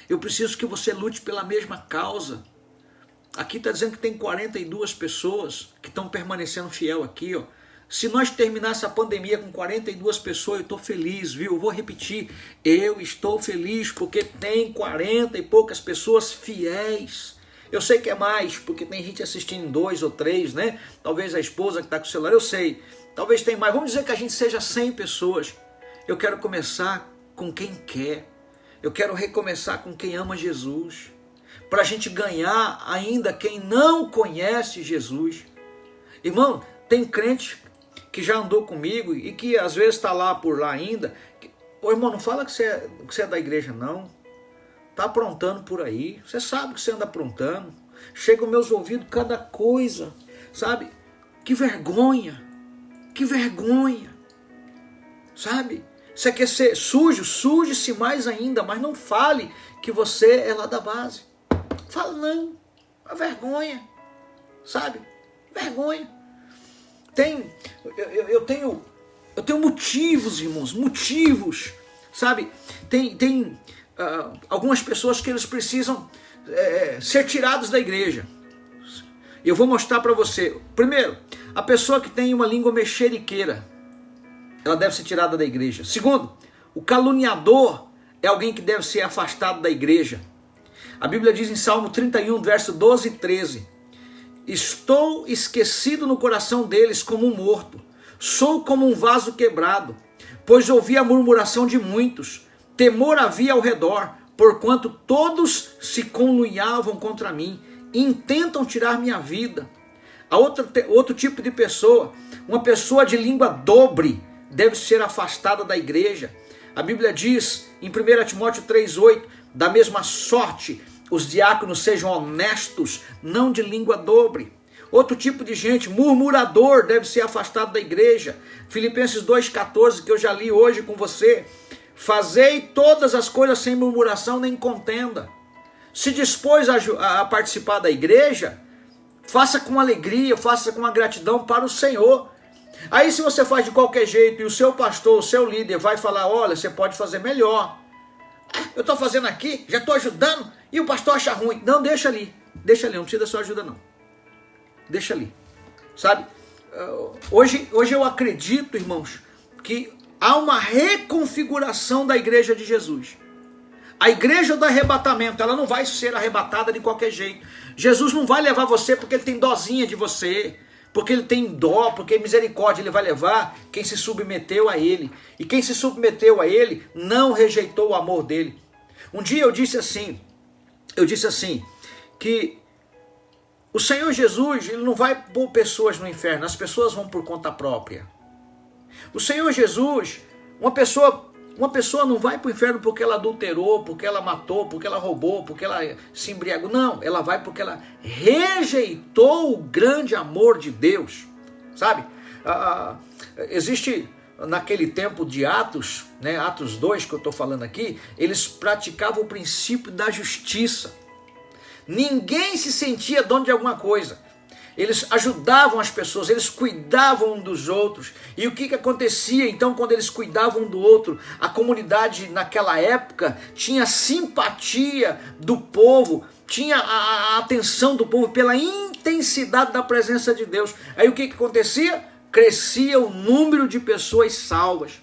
Eu preciso que você lute pela mesma causa. Aqui está dizendo que tem 42 pessoas que estão permanecendo fiel aqui, ó. Se nós terminarmos a pandemia com 42 pessoas, eu estou feliz, viu? Eu vou repetir, eu estou feliz porque tem 40 e poucas pessoas fiéis. Eu sei que é mais, porque tem gente assistindo em 2 ou 3, né? Talvez a esposa que está com o celular, eu sei. Talvez tem mais. Vamos dizer que a gente seja 100 pessoas. Eu quero começar com quem quer. Eu quero recomeçar com quem ama Jesus. Para a gente ganhar ainda quem não conhece Jesus. Irmão, tem crente que já andou comigo e que às vezes está lá por lá ainda. Ô irmão, não fala que você é da igreja não. Está aprontando por aí. Você sabe que você anda aprontando. Chega aos meus ouvidos cada coisa. Sabe? Que vergonha. Que vergonha. Sabe? Você quer ser sujo? Suje-se mais ainda. Mas não fale que você é lá da base. Fala não. A vergonha, sabe? Vergonha. Eu tenho motivos, irmãos, motivos, sabe? Tem algumas pessoas que eles precisam ser tirados da igreja. Eu vou mostrar para você. Primeiro, a pessoa que tem uma língua mexeriqueira, ela deve ser tirada da igreja. Segundo, o caluniador é alguém que deve ser afastado da igreja. A Bíblia diz em Salmo 31, verso 12 e 13: estou esquecido no coração deles como um morto, sou como um vaso quebrado, pois ouvi a murmuração de muitos, temor havia ao redor, porquanto todos se conluiavam contra mim, intentam tirar minha vida. Outro tipo de pessoa, uma pessoa de língua dobre, deve ser afastada da igreja. A Bíblia diz em 1 Timóteo 3,8, da mesma sorte, os diáconos sejam honestos, não de língua dobre. Outro tipo de gente, murmurador, deve ser afastado da igreja. Filipenses 2,14, que eu já li hoje com você. Fazei todas as coisas sem murmuração nem contenda. Se dispôs a participar da igreja, faça com alegria, faça com a gratidão para o Senhor. Aí se você faz de qualquer jeito e o seu pastor, o seu líder vai falar, olha, você pode fazer melhor. Eu estou fazendo aqui, já estou ajudando e o pastor acha ruim. Não, deixa ali, não precisa da sua ajuda não. Deixa ali, sabe? Hoje eu acredito, irmãos, que há uma reconfiguração da igreja de Jesus. A igreja do arrebatamento, ela não vai ser arrebatada de qualquer jeito. Jesus não vai levar você porque ele tem dozinha de você, porque ele tem dó, porque misericórdia. Ele vai levar quem se submeteu a ele. E quem se submeteu a ele não rejeitou o amor dele. Um dia eu disse assim, que o Senhor Jesus, ele não vai pôr pessoas no inferno, as pessoas vão por conta própria. O Senhor Jesus, uma pessoa não vai para o inferno porque ela adulterou, porque ela matou, porque ela roubou, porque ela se embriagou. Não, ela vai porque ela rejeitou o grande amor de Deus, sabe? Existe naquele tempo de Atos, né, Atos 2 que eu estou falando aqui, eles praticavam o princípio da justiça. Ninguém se sentia dono de alguma coisa. Eles ajudavam as pessoas, eles cuidavam um dos outros. E o que acontecia então quando eles cuidavam um do outro? A comunidade naquela época tinha simpatia do povo, tinha a atenção do povo pela intensidade da presença de Deus. Aí o que acontecia? Crescia o número de pessoas salvas.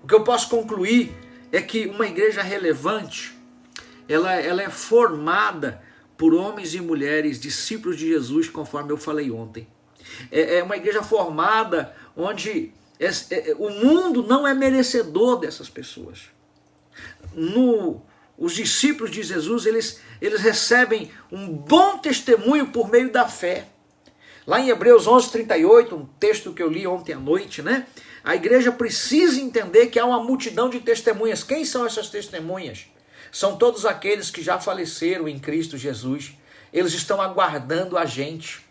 O que eu posso concluir é que uma igreja relevante, ela é formada por homens e mulheres, discípulos de Jesus, conforme eu falei ontem. É uma igreja formada onde o mundo não é merecedor dessas pessoas. Os discípulos de Jesus, eles recebem um bom testemunho por meio da fé. Lá em Hebreus 11:38, um texto que eu li ontem à noite, né? A igreja precisa entender que há uma multidão de testemunhas. Quem são essas testemunhas? São todos aqueles que já faleceram em Cristo Jesus. Eles estão aguardando a gente.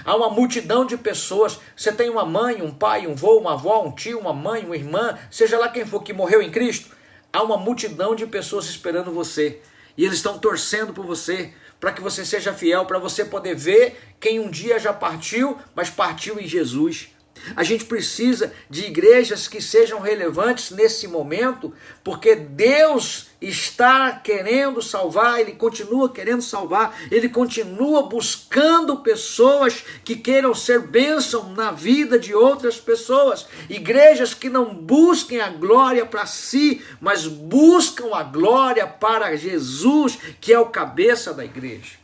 Há uma multidão de pessoas. Você tem uma mãe, um pai, um vô, uma avó, um tio, uma mãe, uma irmã, seja lá quem for que morreu em Cristo. Há uma multidão de pessoas esperando você. E eles estão torcendo por você, para que você seja fiel, para você poder ver quem um dia já partiu, mas partiu em Jesus. A gente precisa de igrejas que sejam relevantes nesse momento, porque Deus está querendo salvar, Ele continua querendo salvar, Ele continua buscando pessoas que queiram ser bênção na vida de outras pessoas. Igrejas que não busquem a glória para si, mas buscam a glória para Jesus, que é o cabeça da igreja.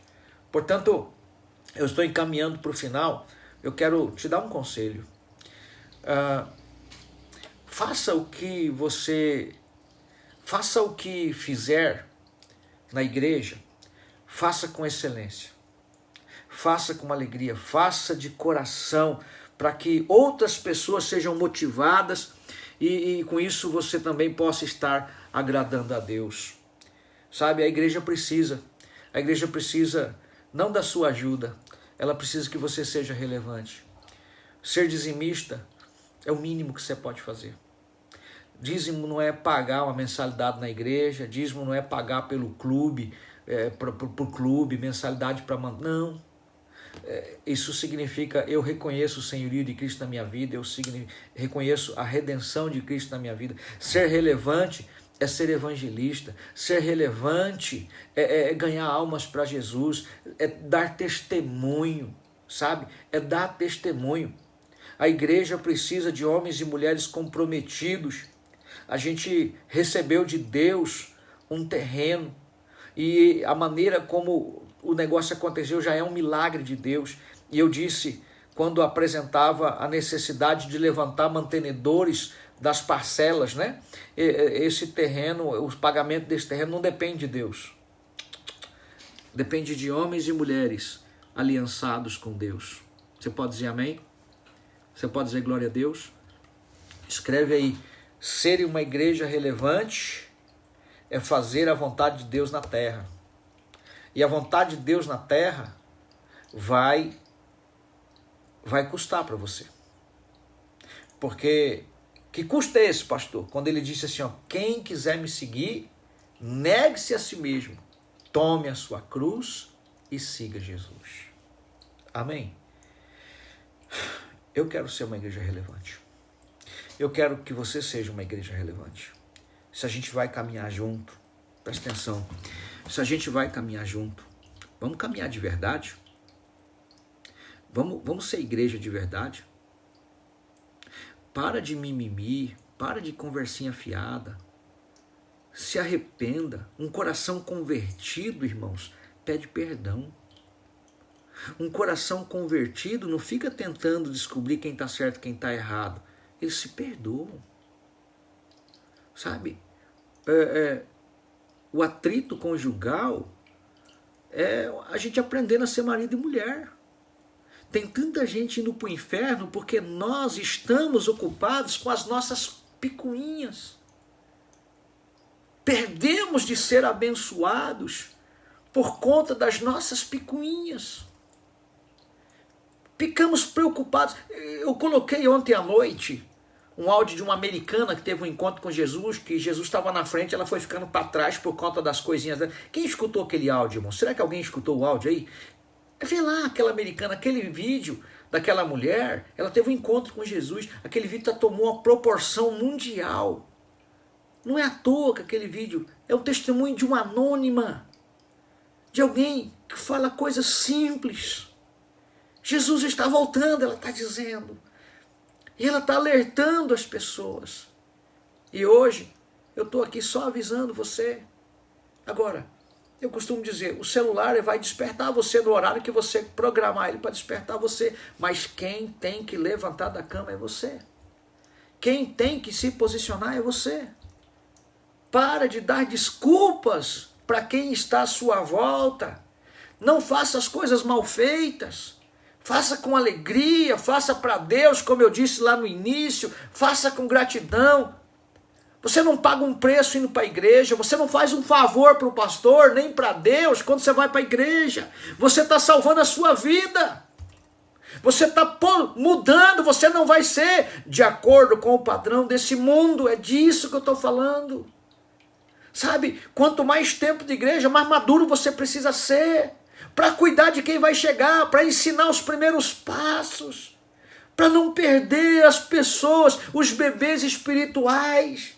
Portanto, eu estou encaminhando para o final, eu quero te dar um conselho. Faça o que fizer na igreja, faça com excelência, faça com alegria, faça de coração, para que outras pessoas sejam motivadas e com isso você também possa estar agradando a Deus. Sabe, a igreja precisa não da sua ajuda, ela precisa que você seja relevante. Ser dizimista é o mínimo que você pode fazer. Dízimo não é pagar uma mensalidade na igreja, dízimo não é pagar pelo clube, por clube, mensalidade para manter. Não. Isso significa eu reconheço o senhorio de Cristo na minha vida, eu reconheço a redenção de Cristo na minha vida. Ser relevante é ser evangelista, ser relevante é ganhar almas para Jesus, é dar testemunho, sabe? É dar testemunho. A igreja precisa de homens e mulheres comprometidos. A gente recebeu de Deus um terreno e a maneira como o negócio aconteceu já é um milagre de Deus. E eu disse, quando apresentava a necessidade de levantar mantenedores das parcelas, né? Esse terreno, o pagamento desse terreno não depende de Deus. Depende de homens e mulheres aliançados com Deus. Você pode dizer amém? Você pode dizer glória a Deus? Escreve aí, ser uma igreja relevante é fazer a vontade de Deus na terra. E a vontade de Deus na terra vai custar para você. Porque, que custo é esse, pastor? Quando ele disse assim, ó, quem quiser me seguir, negue-se a si mesmo, tome a sua cruz e siga Jesus. Amém? Eu quero ser uma igreja relevante. Eu quero que você seja uma igreja relevante. Se a gente vai caminhar junto, presta atenção, se a gente vai caminhar junto, vamos caminhar de verdade? Vamos ser igreja de verdade? Para de mimimi, para de conversinha fiada. Se arrependa. Um coração convertido, irmãos, pede perdão. Um coração convertido não fica tentando descobrir quem está certo e quem está errado. Eles se perdoam. Sabe? O atrito conjugal é a gente aprendendo a ser marido e mulher. Tem tanta gente indo para o inferno porque nós estamos ocupados com as nossas picuinhas. Perdemos de ser abençoados por conta das nossas picuinhas. Ficamos preocupados. Eu coloquei ontem à noite um áudio de uma americana que teve um encontro com Jesus, que Jesus estava na frente, ela foi ficando para trás por conta das coisinhas dela. Quem escutou aquele áudio, irmão? Será que alguém escutou o áudio aí? Vê lá aquela americana, aquele vídeo daquela mulher, ela teve um encontro com Jesus, aquele vídeo tomou uma proporção mundial. Não é à toa que aquele vídeo é o testemunho de uma anônima, de alguém que fala coisas simples. Jesus está voltando, ela está dizendo. E ela está alertando as pessoas. E hoje, eu estou aqui só avisando você. Agora, eu costumo dizer, o celular vai despertar você no horário que você programar ele para despertar você. Mas quem tem que levantar da cama é você. Quem tem que se posicionar é você. Para de dar desculpas para quem está à sua volta. Não faça as coisas mal feitas. Faça com alegria, faça para Deus, como eu disse lá no início, faça com gratidão. Você não paga um preço indo para a igreja, você não faz um favor para o pastor, nem para Deus, quando você vai para a igreja. Você está salvando a sua vida. Você está mudando, você não vai ser de acordo com o padrão desse mundo, é disso que eu estou falando. Sabe, quanto mais tempo de igreja, mais maduro você precisa ser. Para cuidar de quem vai chegar, para ensinar os primeiros passos, para não perder as pessoas, os bebês espirituais.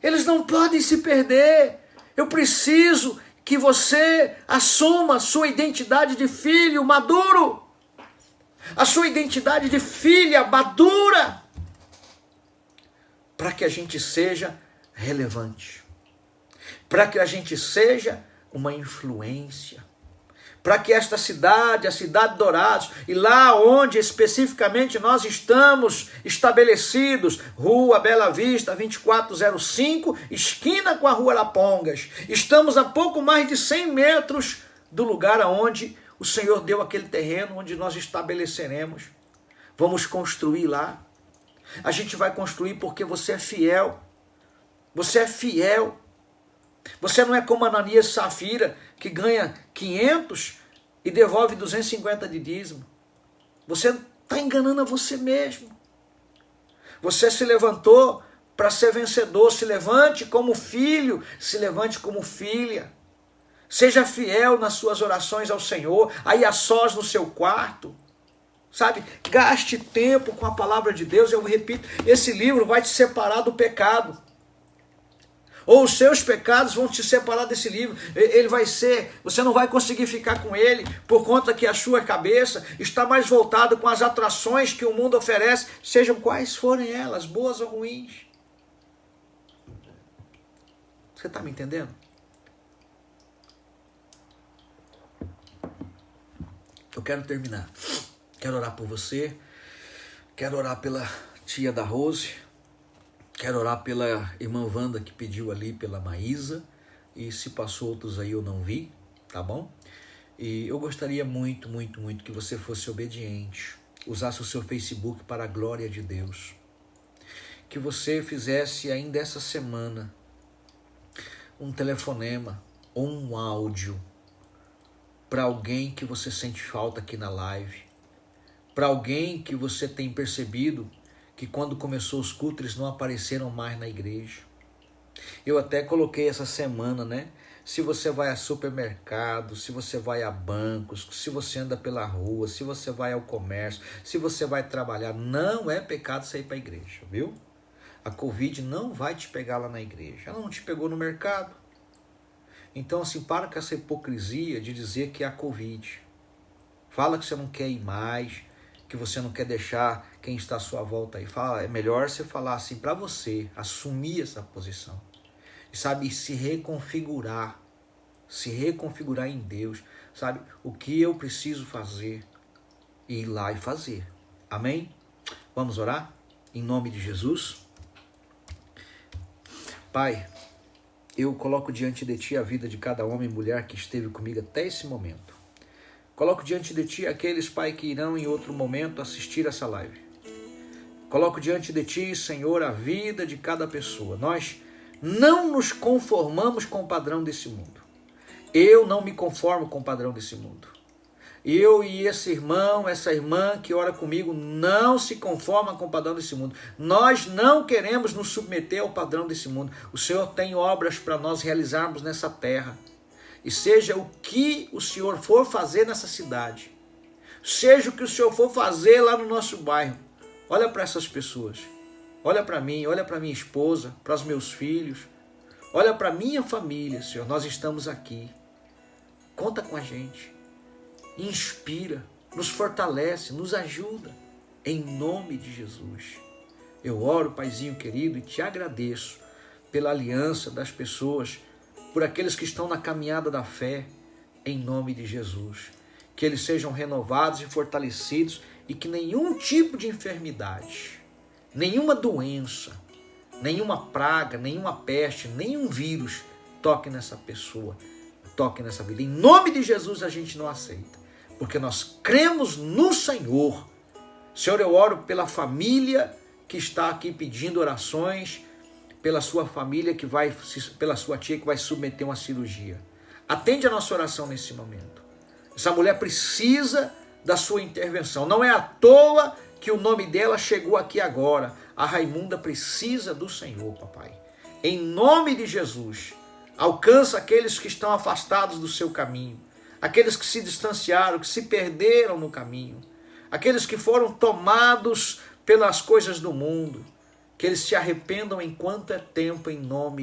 Eles não podem se perder. Eu preciso que você assuma a sua identidade de filho maduro, a sua identidade de filha madura, para que a gente seja relevante, para que a gente seja uma influência, para que esta cidade, a cidade de Dourados, e lá onde especificamente nós estamos estabelecidos, Rua Bela Vista, 2405, esquina com a Rua Arapongas, estamos a pouco mais de 100 metros do lugar aonde o Senhor deu aquele terreno onde nós estabeleceremos. Vamos construir lá. A gente vai construir porque você é fiel. Você é fiel. Você não é como Ananias e Safira, que ganha 500 e devolve 250 de dízimo. Você está enganando a você mesmo. Você se levantou para ser vencedor. Se levante como filho, se levante como filha. Seja fiel nas suas orações ao Senhor, aí a sós no seu quarto. Sabe, gaste tempo com a palavra de Deus. Eu repito, esse livro vai te separar do pecado. Ou os seus pecados vão te separar desse livro. Ele vai ser, você não vai conseguir ficar com ele, por conta que a sua cabeça está mais voltada com as atrações que o mundo oferece, sejam quais forem elas, boas ou ruins. Você está me entendendo? Eu quero terminar. Quero orar por você. Quero orar pela tia da Rose. Quero orar pela irmã Wanda que pediu ali, pela Maísa. E se passou outros aí eu não vi, tá bom? E eu gostaria muito, muito, muito que você fosse obediente. Usasse o seu Facebook para a glória de Deus. Que você fizesse ainda essa semana um telefonema ou um áudio para alguém que você sente falta aqui na live. Para alguém que você tem percebido que quando começou os cultos eles não apareceram mais na igreja. Eu até coloquei essa semana, né? Se você vai a supermercado, se você vai a bancos, se você anda pela rua, se você vai ao comércio, se você vai trabalhar, não é pecado sair para a igreja, viu? A Covid não vai te pegar lá na igreja. Ela não te pegou no mercado. Então, assim, para com essa hipocrisia de dizer que é a Covid. Fala que você não quer ir mais, que você não quer deixar quem está à sua volta aí. Fala, é melhor você falar assim para você, assumir essa posição. E sabe, se reconfigurar em Deus. Sabe, o que eu preciso fazer, ir lá e fazer. Amém? Vamos orar? Em nome de Jesus. Pai, eu coloco diante de Ti a vida de cada homem e mulher que esteve comigo até esse momento. Coloco diante de Ti aqueles, Pai, que irão em outro momento assistir essa live. Coloco diante de Ti, Senhor, a vida de cada pessoa. Nós não nos conformamos com o padrão desse mundo. Eu não me conformo com o padrão desse mundo. Eu e esse irmão, essa irmã que ora comigo, não se conforma com o padrão desse mundo. Nós não queremos nos submeter ao padrão desse mundo. O Senhor tem obras para nós realizarmos nessa terra. E seja o que o Senhor for fazer nessa cidade, seja o que o Senhor for fazer lá no nosso bairro, olha para essas pessoas. Olha para mim, olha para minha esposa, para os meus filhos. Olha para minha família, Senhor. Nós estamos aqui. Conta com a gente. Inspira, nos fortalece, nos ajuda, em nome de Jesus. Eu oro, Paizinho querido, e te agradeço pela aliança das pessoas, por aqueles que estão na caminhada da fé, em nome de Jesus. Que eles sejam renovados e fortalecidos e que nenhum tipo de enfermidade, nenhuma doença, nenhuma praga, nenhuma peste, nenhum vírus toque nessa pessoa, toque nessa vida. Em nome de Jesus a gente não aceita. Porque nós cremos no Senhor. Senhor, eu oro pela família que está aqui pedindo orações, pela sua família pela sua tia que vai submeter uma cirurgia. Atende a nossa oração nesse momento. Essa mulher precisa da sua intervenção. Não é à toa que o nome dela chegou aqui agora. A Raimunda precisa do Senhor, papai. Em nome de Jesus, alcança aqueles que estão afastados do seu caminho. Aqueles que se distanciaram, que se perderam no caminho. Aqueles que foram tomados pelas coisas do mundo. Que eles se arrependam enquanto é tempo, em nome